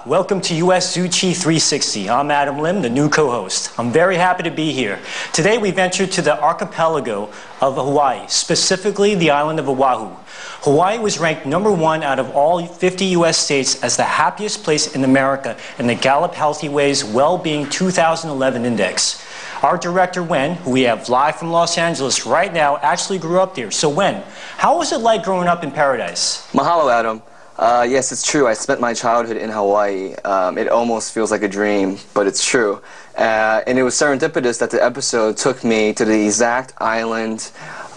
Welcome to US Tzu Chi 360. I'm Adam Lim, the new co-host. I'm very happy to be here. Today we ventured to the archipelago of Hawaii, specifically the island of Oahu. Hawaii was ranked #1 out of all 50 US states as the happiest place in America in the Gallup Healthy Ways Well-Being 2011 Index. Our director, Wen, who we have live from Los Angeles right now, actually grew up there. So Wen, how was it like growing up in paradise? Mahalo, Adam. Yes, it's true. I spent my childhood in Hawaii. It almost feels like a dream, but it's true. And it was serendipitous that the episode took me to the exact island,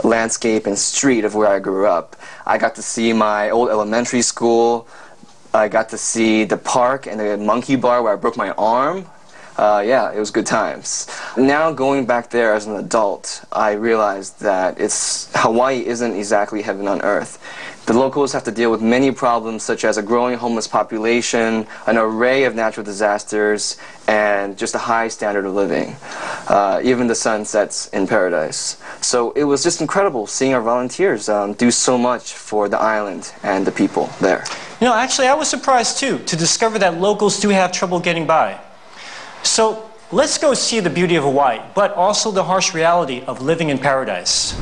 landscape, and street of where I grew up. I got to see my old elementary school. I got to see the park and the monkey bar where I broke my arm. Yeah, it was good times. Now going back there as an adult, I realized that Hawaii isn't exactly heaven on earth. The locals have to deal with many problems such as a growing homeless population, an array of natural disasters, and just a high standard of living. Even the sun sets in paradise. So it was just incredible seeing our volunteers do so much for the island and the people there. You know, actually I was surprised too to discover that locals do have trouble getting by. So let's go see the beauty of Hawaii, but also the harsh reality of living in paradise.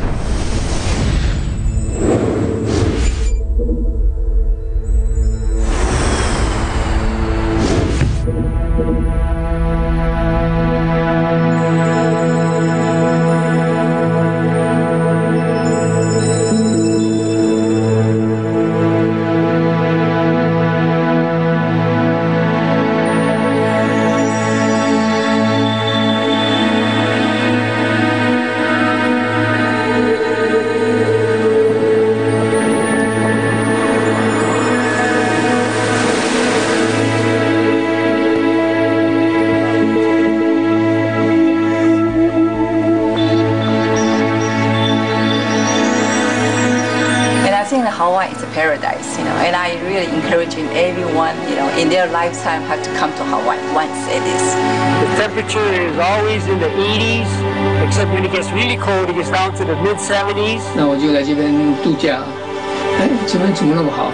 Hawaii is a paradise, and I really encouraging everyone, in their lifetime have to come to Hawaii once at least. The temperature is always in the 80s, except when it gets really cold, it gets down to the mid-70s. 那我就来这边度假，这边怎么那么好？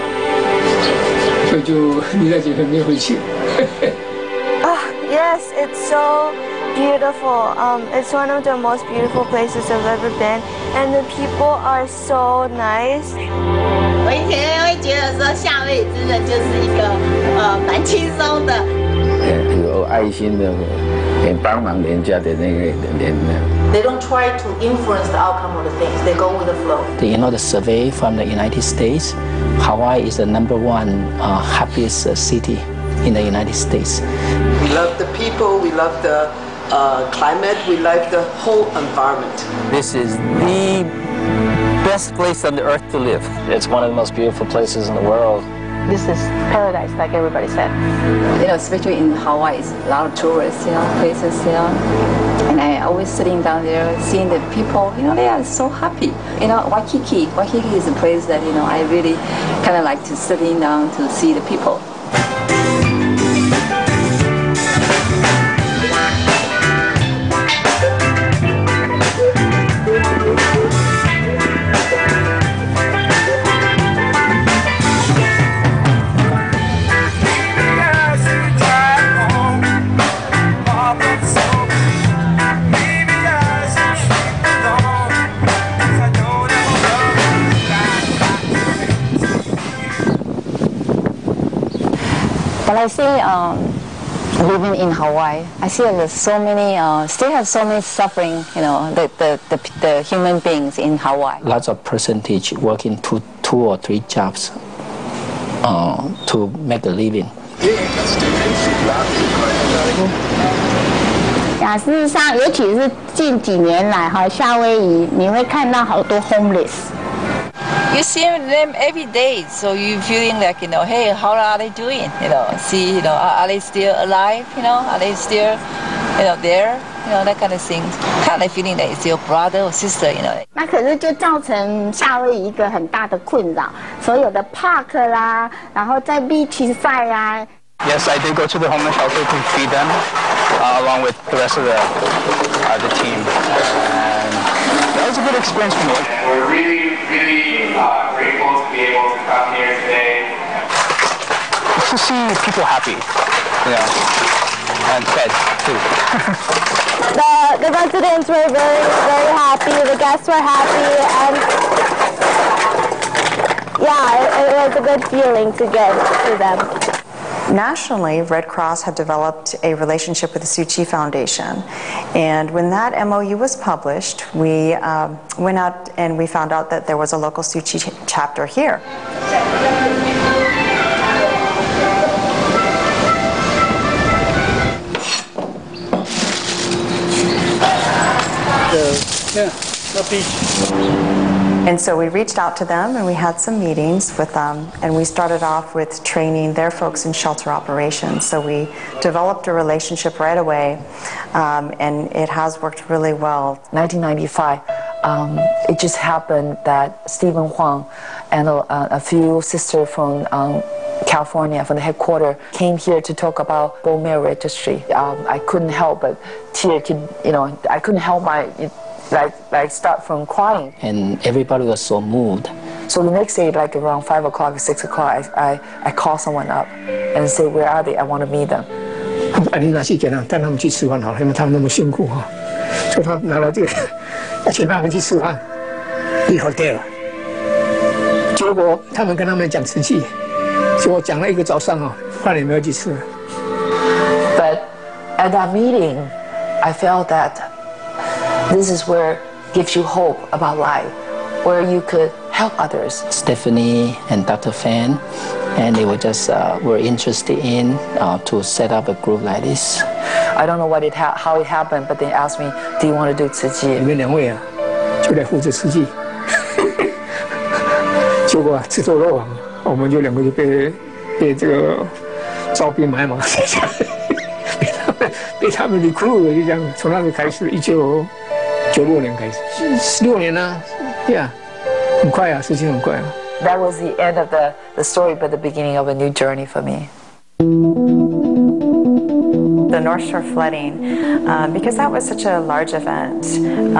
所以就离开这边没回去。Yes, it's so beautiful. It's one of the most beautiful places I've ever been, and the people are so nice. 我以前会觉得说夏威夷真的就是一个蛮轻松的，有爱心的，帮忙人家的那个人呢。They don't try to influence the outcome of the things. They go with the flow. The survey from the United States, Hawaii is the #1 happiest city in the United States. We love the people. We love the climate. We like the whole environment. This is the best place on the earth to live. It's one of the most beautiful places in the world. This is paradise, like everybody said. Especially in Hawaii, it's a lot of tourists, places, and I always sitting down there, seeing the people, they are so happy. Waikiki is a place that, I really kind of like to sitting down to see the people. But I see living in Hawaii, I see there's so many, still have so many suffering, the human beings in Hawaii. Lots of percentage working two or three jobs to make a living. 事实上，尤其是近几年来夏威夷，你会看到好多 homeless。 You see them every day, so you feeling like, hey, how are they doing? See, are they still alive? Are they still, there? That kind of thing. Kind of feeling that it's your brother or sister, 那可是就造成夏威夷一个很大的困扰，所有的 park 啦，然后在 beach side 啊。Yes, I did go to the homeless shelter to feed them, along with the rest of the team. And that was a good experience for me. And we're really, really grateful to be able to come here today. to see people happy, you know, and fed too. The residents were very, very happy. The guests were happy, and yeah, it was a good feeling to give to them. Nationally, Red Cross had developed a relationship with the Tzu Chi Foundation, and when that MOU was published, we went out and we found out that there was a local Tzu Chi chapter here. And so we reached out to them and we had some meetings with them, and we started off with training their folks in shelter operations. So we developed a relationship right away, and it has worked really well. 1995, it just happened that Stephen Huang and a few sisters from California, from the headquarters, came here to talk about bone marrow registry. I couldn't help but I couldn't help my start from crying. And everybody was so moved. So the next day, like around 5 o'clock, 6 o'clock, I called someone up and say, where are they? I want to meet them. 你拿去给他，带他们去吃饭好了，因为他们那么辛苦哈，所以他拿了这个，要请他们去吃饭，以后对了。结果他们跟他们讲瓷器，结果讲了一个早上啊，饭也没有去吃。But at that meeting, I felt that this is where gives you hope about life, where you could help others. Stephanie and Dr. Fan, and they were just were interested in to set up a group like this. I don't know how it happened, but they asked me, do you want to do Tzu Chi? 你们两位啊，就来负责瓷器。结果自投罗网，我们就两个就被这个招兵买马，被他们recruit了，就这样，从那个开始，1996年开始，16年了，对呀，很快啊，事情很快啊。That was the end of the story, but the beginning of a new journey for me. The North Shore flooding, because that was such a large event,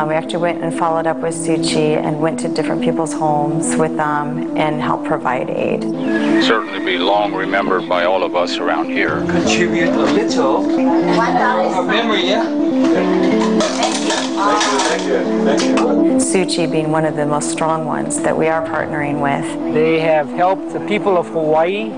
we actually went and followed up with Tzu Chi and went to different people's homes with them and helped provide aid. Certainly be long remembered by all of us around here. Contribute a little. $1 memory, yeah? Tzu Chi being one of the most strong ones that we are partnering with. They have helped the people of Hawaii.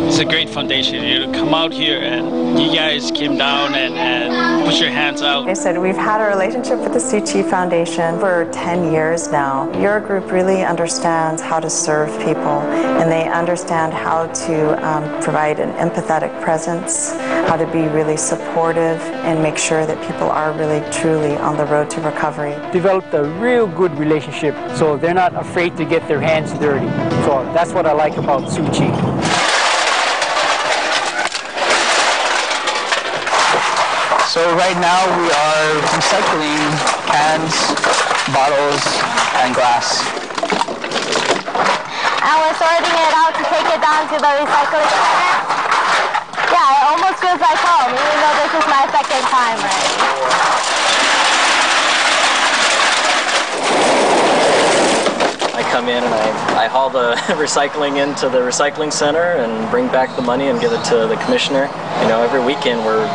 It's a great foundation. You come out here and you guys came down and put your hands out. I said we've had a relationship with the Tzu Chi Foundation for 10 years now. Your group really understands how to serve people, and they understand how to provide an empathetic presence, how to be really supportive and make sure that people are really truly on the road to recovery. Developed a real good relationship, so they're not afraid to get their hands dirty. So that's what I like about Tzu Chi. So right now we are recycling cans, bottles, and glass. And we're sorting it out to take it down to the recycling center. Yeah, it almost feels like home, even though this is my second time already. I come in and I haul the recycling into the recycling center and bring back the money and give it to the commissioner. You know, every weekend we're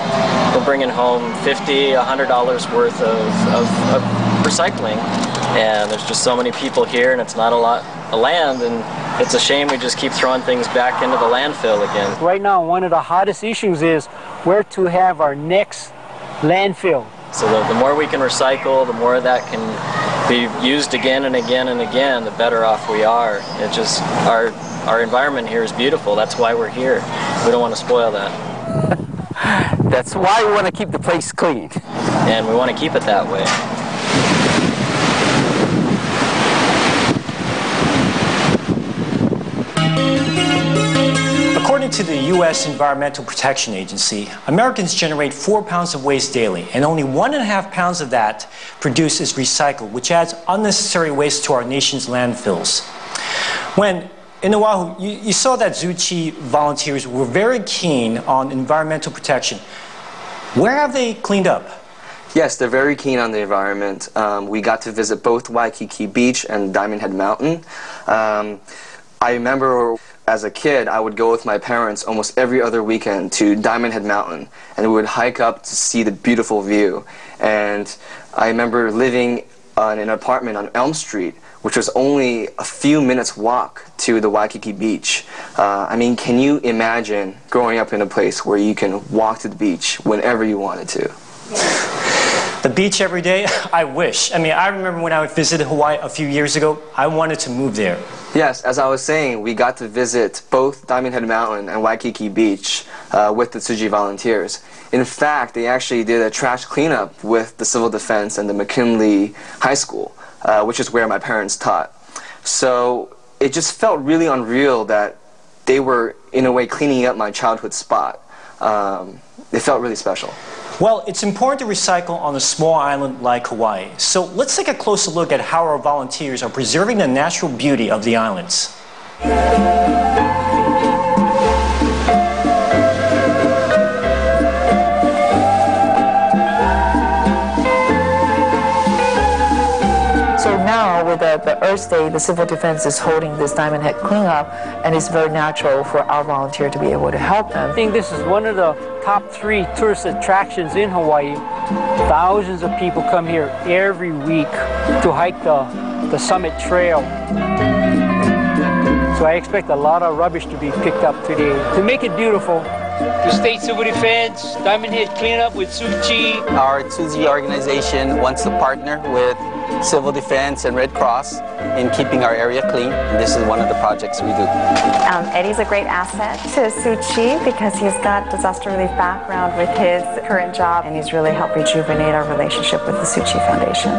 bringing home $50, $100 worth of recycling, and there's just so many people here, and it's not a lot of land, and it's a shame we just keep throwing things back into the landfill again. Right now, one of the hottest issues is where to have our next landfill. So the more we can recycle, the more that can be used again and again and again, the better off we are. It just, our environment here is beautiful. That's why we're here. We don't want to spoil that. That's why we want to keep the place clean. And we want to keep it that way. According to the US Environmental Protection Agency, Americans generate 4 pounds of waste daily, and only 1.5 pounds of that produced is recycled, which adds unnecessary waste to our nation's landfills. When in Oahu, you saw that Tzu Chi volunteers were very keen on environmental protection. Where have they cleaned up? Yes, they're very keen on the environment. We got to visit both Waikiki Beach and Diamond Head Mountain. I remember as a kid, I would go with my parents almost every other weekend to Diamond Head Mountain, and we would hike up to see the beautiful view. And I remember living in an apartment on Elm Street, which was only a few minutes walk to the Waikiki beach. I mean, can you imagine growing up in a place where you can walk to the beach whenever you wanted to? The beach every day? I wish. I mean, I remember when I visited Hawaii a few years ago, I wanted to move there. Yes, as I was saying, we got to visit both Diamond Head Mountain and Waikiki Beach with the Tzu Chi volunteers. In fact, they actually did a trash cleanup with the Civil Defense and the McKinley High School, which is where my parents taught. So it just felt really unreal that they were, in a way, cleaning up my childhood spot. It felt really special. Well, it's important to recycle on a small island like Hawaii. So let's take a closer look at how our volunteers are preserving the natural beauty of the islands. So now with the Earth Day, the Civil Defense is holding this Diamond Head cleanup, and it's very natural for our volunteer to be able to help them. I think this is one of the top 3 tourist attractions in Hawaii. Thousands of people come here every week to hike the summit trail. So I expect a lot of rubbish to be picked up today to make it beautiful. The State Civil Defense, Diamond Head Cleanup with Tzu Chi. Our Tzu Chi organization wants to partner with Civil Defense and Red Cross in keeping our area clean, and this is one of the projects we do. Eddie's a great asset to Tzu Chi because he's got disaster relief background with his current job, and he's really helped rejuvenate our relationship with the Tzu Chi Foundation.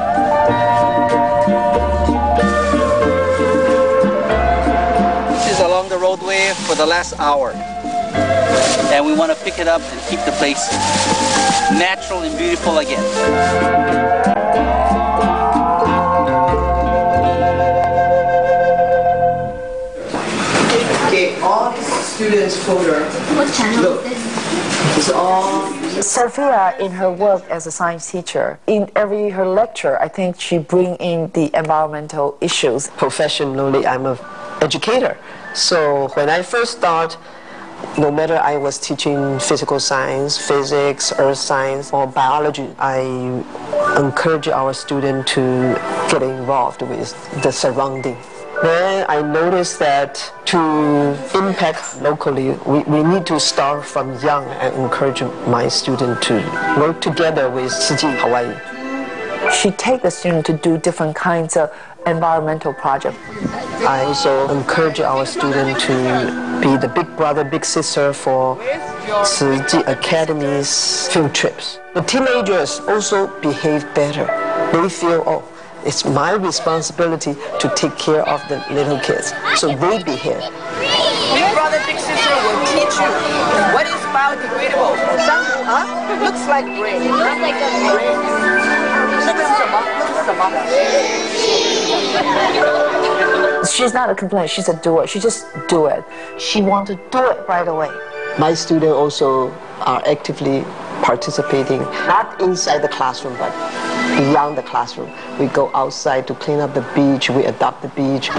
This is along the roadway for the last hour, and we want to pick it up and keep the place natural and beautiful again. Okay, all these students' folder. What channel is this? It's all. Sophia, in her work as a science teacher, in her lecture, I think she bring in the environmental issues. Professionally, I'm an educator. So when I first start, no matter I was teaching physical science, physics, earth science, or biology, I encourage our students to get involved with the surrounding. Then I noticed that to impact locally, we need to start from young and encourage my students to work together with Tzu Chi Hawaii. She takes the student to do different kinds of environmental projects. I also encourage our students to be the big brother, big sister for Tzu Chi Academy's field trips. The teenagers also behave better. They feel, oh, it's my responsibility to take care of the little kids. So they behave. Big brother, big sister will teach you what is biodegradable. Looks like bread. Looks like a bread. She's not a complainer, she's a doer. She just do it. She wants to do it right away. My students also are actively participating, not inside the classroom, but beyond the classroom. We go outside to clean up the beach, we adopt the beach.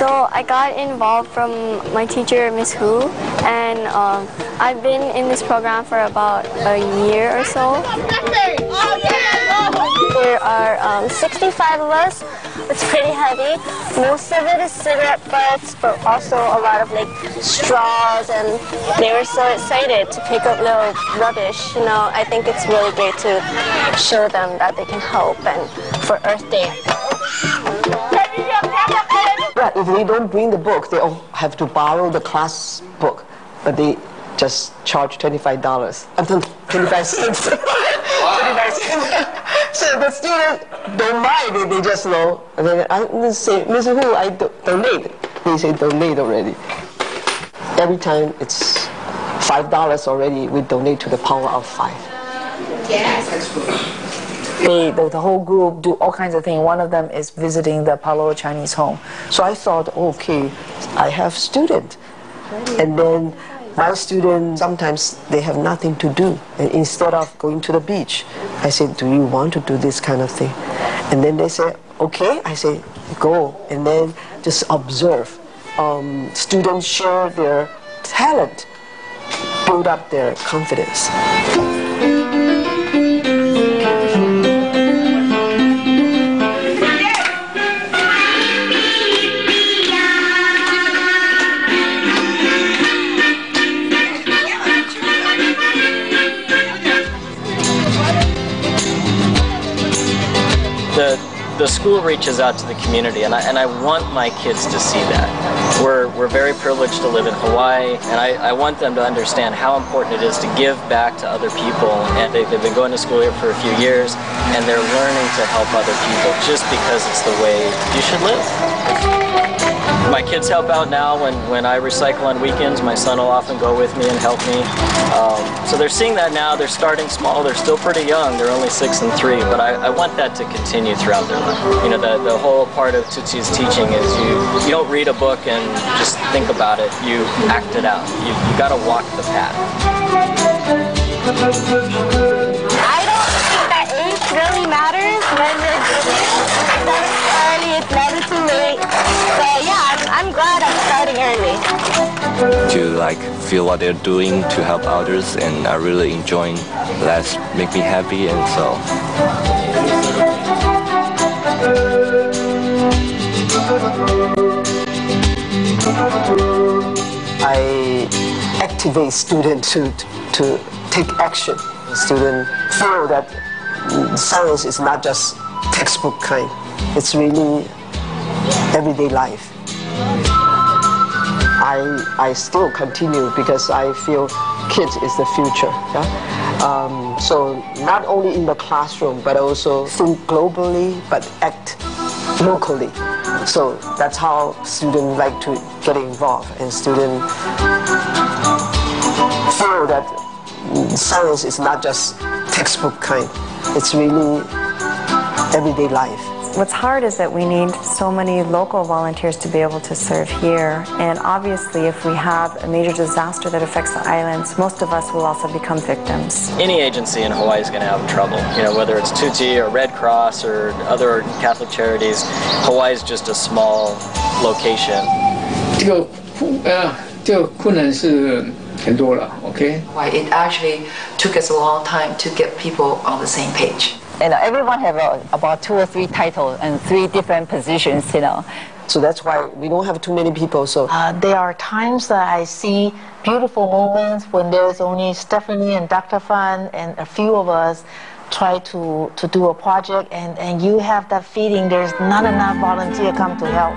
So I got involved from my teacher, Miss Hu, and I've been in this program for about a year or so. There are 65 of us. It's pretty heavy. Most of it is cigarette butts, but also a lot of like straws, and they were so excited to pick up little rubbish. You know, I think it's really great to show them that they can help, and for Earth Day. Right, if they don't bring the book, they all have to borrow the class book, but they just charge $25. I mean, 25 cents. 25 cents. So the students don't mind, they just know. And then I say, Mr. Hu, I donate. They say donate already. Every time it's $5 already, we donate to the power of 5. Yes. The whole group do all kinds of things. One of them is visiting the Palo Chinese home. So I thought, okay, I have students. And then my students, sometimes they have nothing to do. And instead of going to the beach, I say, do you want to do this kind of thing? And then they say, okay. I say, go. And then just observe. Students share their talent, build up their confidence. The school reaches out to the community, and I want my kids to see that. We're very privileged to live in Hawaii, and I want them to understand how important it is to give back to other people. And they've been going to school here for a few years, and they're learning to help other people just because it's the way you should live. My kids help out now when I recycle on weekends. My son will often go with me and help me. So they're seeing that now. They're starting small. They're still pretty young. They're only 6 and 3, but I want that to continue throughout their life. You know, the whole part of Tzu Chi's teaching is you don't read a book and just think about it. You act it out. You got to walk the path. I don't think that age really matters when you're starting early. It's never too late. So yeah, I'm glad I'm starting early. To feel what they're doing to help others, and I really enjoying that. Make me happy, and so. I activate students to take action. Students feel that science is not just textbook kind. It's really everyday life. I still continue because I feel kids is the future. Yeah? So not only in the classroom, but also think globally, but act locally. So that's how students like to get involved, and students feel that science is not just textbook kind. It's really everyday life. What's hard is that we need so many local volunteers to be able to serve here. And obviously, if we have a major disaster that affects the islands, most of us will also become victims. Any agency in Hawaii is going to have trouble. You know, whether it's Tzu Chi or Red Cross or other Catholic charities, Hawaii is just a small location. 这个困难是很多了 ，OK。 Why it actually took us a long time to get people on the same page. And everyone have about 2 or 3 titles and 3 different positions, you know. So that's why we don't have too many people. So there are times that I see beautiful moments when there's only Stephanie and Dr. Fan and a few of us try to do a project, and you have that feeling there's not enough volunteer come to help.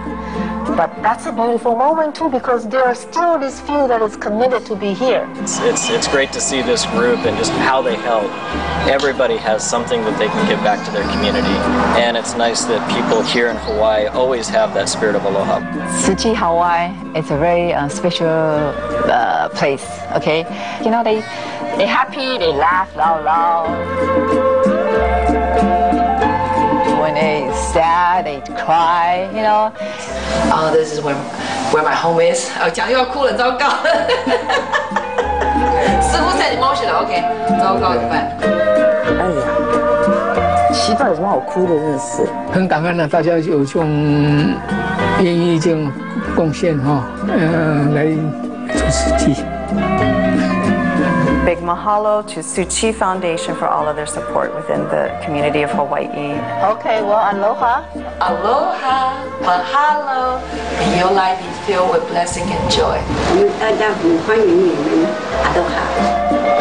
But that's a beautiful moment too, because there are still this few that is committed to be here. It's great to see this group and just how they help. Everybody has something that they can give back to their community, and it's nice that people here in Hawaii always have that spirit of aloha. Tzu Chi Hawaii, it's a very special place, okay? You know, they're happy, they laugh loud. When they sad, they cry, you know. This is where my home is. 讲又要哭了，糟糕。似乎太 emotional， OK， 糟糕怎么办？哎呀，奇怪，有什么好哭的？真的是。很感恩呢，大家有这种愿意这种贡献哈，来做Tzu Chi。Big mahalo to Tzu Chi Foundation for all of their support within the community of Hawaii. Okay, well, aloha. Aloha, mahalo. May your life be filled with blessing and joy. 大家很欢迎你们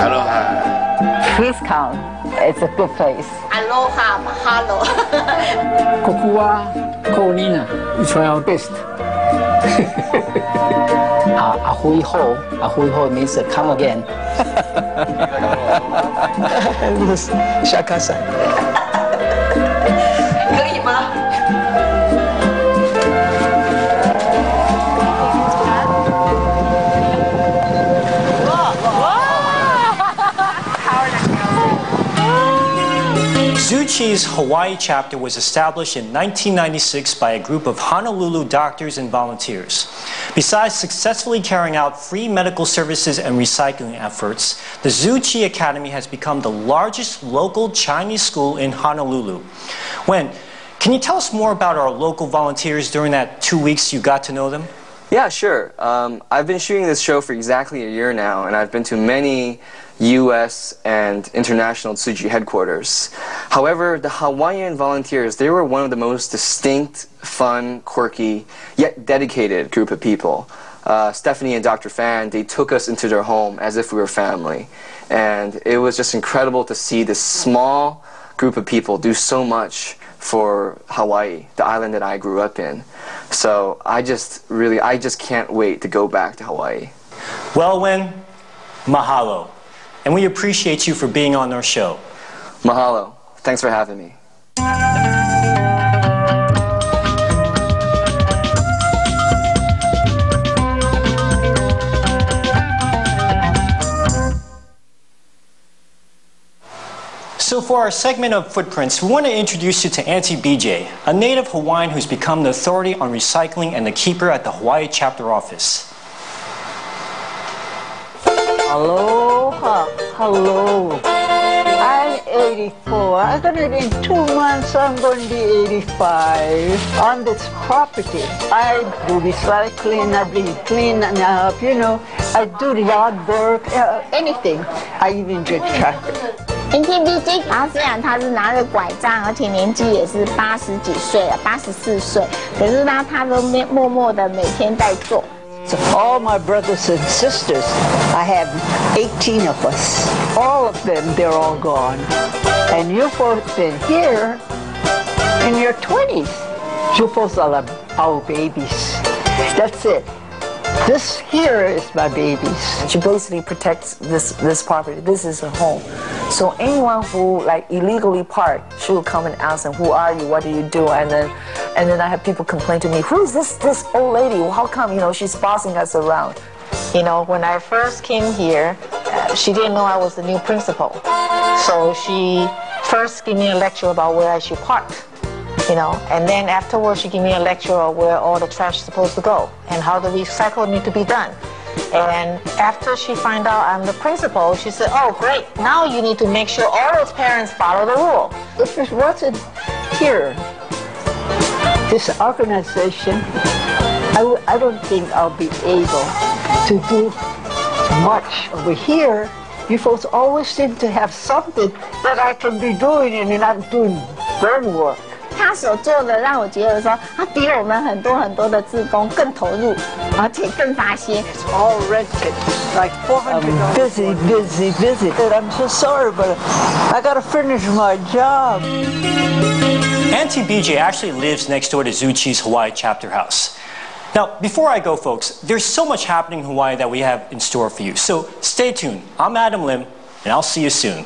Aloha. Please come. It's a good place. Aloha, mahalo. Kokua, Kolina, we try our best. Ahui ho means come again. Shakasa. 可以吗？Tzu Chi Chi's Hawaii chapter was established in 1996 by a group of Honolulu doctors and volunteers. Besides successfully carrying out free medical services and recycling efforts, the Tzu Chi Academy has become the largest local Chinese school in Honolulu. Wen, can you tell us more about our local volunteers during that 2 weeks you got to know them? Yeah, sure. I've been shooting this show for exactly a year now, and I've been to many US and international Tzu Chi headquarters. However, the Hawaiian volunteers, they were one of the most distinct, fun, quirky, yet dedicated group of people. Stephanie and Dr. Fan, they took us into their home as if we were family. And it was just incredible to see this small group of people do so much for Hawaii, the island that I grew up in. So I just can't wait to go back to Hawaii. Well, Wen, mahalo. And we appreciate you for being on our show. Mahalo. Thanks for having me. So for our segment of Footprints, we want to introduce you to Auntie BJ, a native Hawaiian who's become the authority on recycling and the keeper at the Hawaii chapter office. Aloha, hello. I'm 84. I'm gonna, in 2 months, I'm going to be 85. On this property, I do recycling, I do cleaning up, you know. I do yard work, anything. I even do traffic. NTBG， 然后虽然他是拿着拐杖，而且年纪也是80几岁了，84岁，可是呢，他都默默的每天在做。So all my brothers and sisters, I have 18 of us. All of them, they're all gone. And you folks been here in your 20s. You folks are our babies. That's it. This here is my babies. She basically protects this property. This is her home. So anyone who like illegally park, she will come and ask them, "Who are you? What do you do?" And then I have people complain to me, "Who is this old lady? How come she's bossing us around?" When I first came here, she didn't know I was the new principal. So she first gave me a lecture about where I should park. And then afterwards she gave me a lecture on where all the trash is supposed to go and how the recycle need to be done. And after she found out I'm the principal, she said, "Oh, great, now you need to make sure all those parents follow the rule." If it wasn't here, this organization, I don't think I'll be able to do much over here. You folks always seem to have something that I can be doing and not doing burn work. 他所做的让我觉得说，他比我们很多的志工更投入，而且更发心。 It's all rented, like $400. I'm busy. I'm so sorry, but I gotta finish my job. Auntie BJ actually lives next door to Tzu Chi's Hawaii chapter house. Now, before I go, folks, there's so much happening in Hawaii that we have in store for you. So stay tuned. I'm Adam Lim, and I'll see you soon.